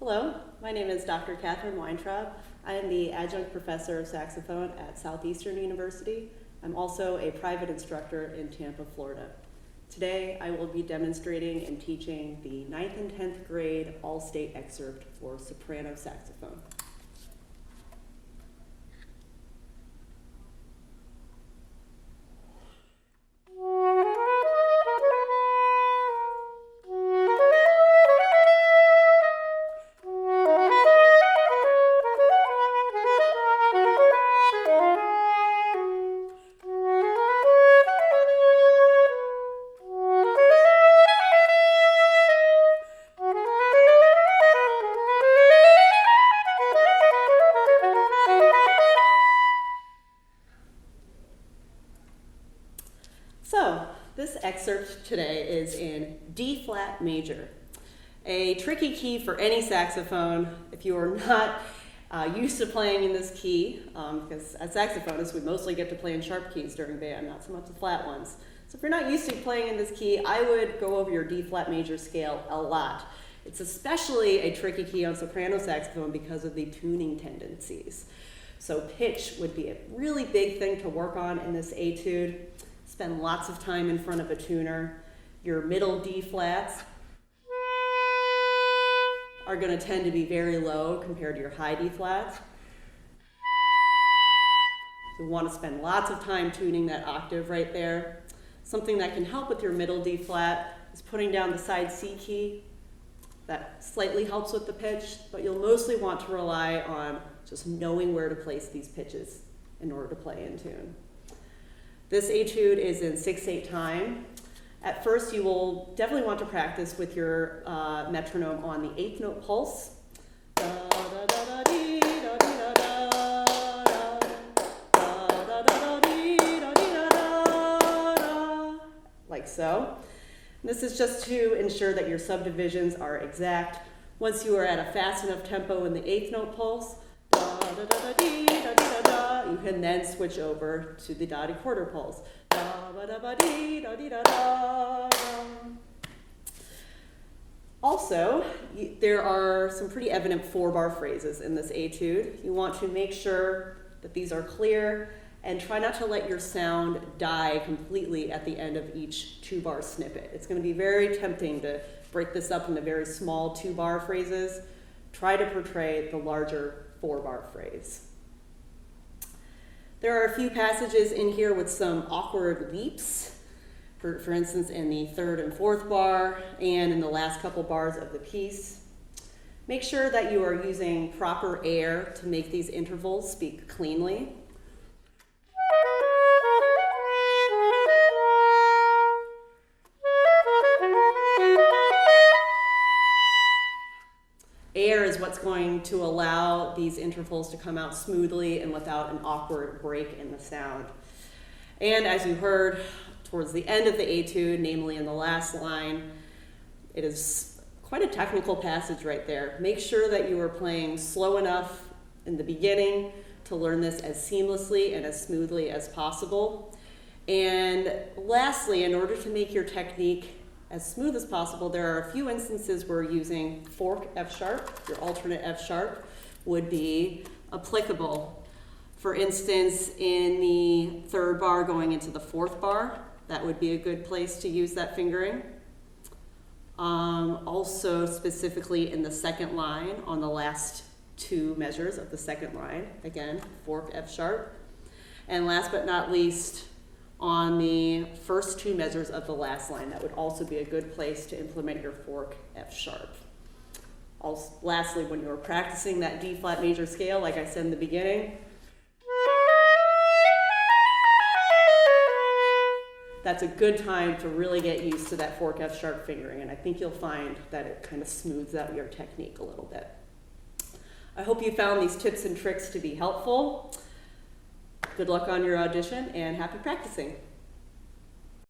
Hello, my name is Dr. Katherine Weintraub. I am the adjunct professor of saxophone at Southeastern University. I'm also a private instructor in Tampa, Florida. Today, I will be demonstrating and teaching the 9th and 10th grade all-state excerpt for soprano saxophone. So, this excerpt today is in D flat major, a tricky key for any saxophone if you are not used to playing in this key, because as saxophonists we mostly get to play in sharp keys during band, not so much the flat ones. So if you're not used to playing in this key, I would go over your D flat major scale a lot. It's especially a tricky key on soprano saxophone because of the tuning tendencies. So pitch would be a really big thing to work on in this etude. Spend lots of time in front of a tuner. Your middle D flats are going to tend to be very low compared to your high D flats. So you want to spend lots of time tuning that octave right there. Something that can help with your middle D flat is putting down the side C key. That slightly helps with the pitch, but you'll mostly want to rely on just knowing where to place these pitches in order to play in tune. This etude is in 6/8 time. At first, you will definitely want to practice with your metronome on the 8th note pulse. Like so. This is just to ensure that your subdivisions are exact. Once you are at a fast enough tempo in the 8th note pulse, you can then switch over to the dotted quarter pulse. Also, there are some pretty evident 4-bar phrases in this etude. You want to make sure that these are clear and try not to let your sound die completely at the end of each 2-bar snippet. It's going to be very tempting to break this up into very small 2-bar phrases. Try to portray the larger 4-bar phrase. There are a few passages in here with some awkward leaps, for instance in the 3rd and 4th bar and in the last couple bars of the piece. Make sure that you are using proper air to make these intervals speak cleanly. Air is what's going to allow these intervals to come out smoothly and without an awkward break in the sound. And as you heard towards the end of the etude, namely in the last line, it is quite a technical passage right there. Make sure that you are playing slow enough in the beginning to learn this as seamlessly and as smoothly as possible. And lastly, in order to make your technique as smooth as possible, there are a few instances where using fork F sharp, your alternate F sharp, would be applicable. For instance, in the 3rd bar going into the 4th bar, that would be a good place to use that fingering. Also, specifically in the 2nd line, on the last 2 measures of the 2nd line, again, fork F sharp. And last but not least, on the first 2 measures of the last line, that would also be a good place to implement your fork F sharp. Also, lastly, when you're practicing that D flat major scale, like I said in the beginning, that's a good time to really get used to that fork F sharp fingering, and I think you'll find that it kind of smooths out your technique a little bit. I hope you found these tips and tricks to be helpful. Good luck on your audition and happy practicing.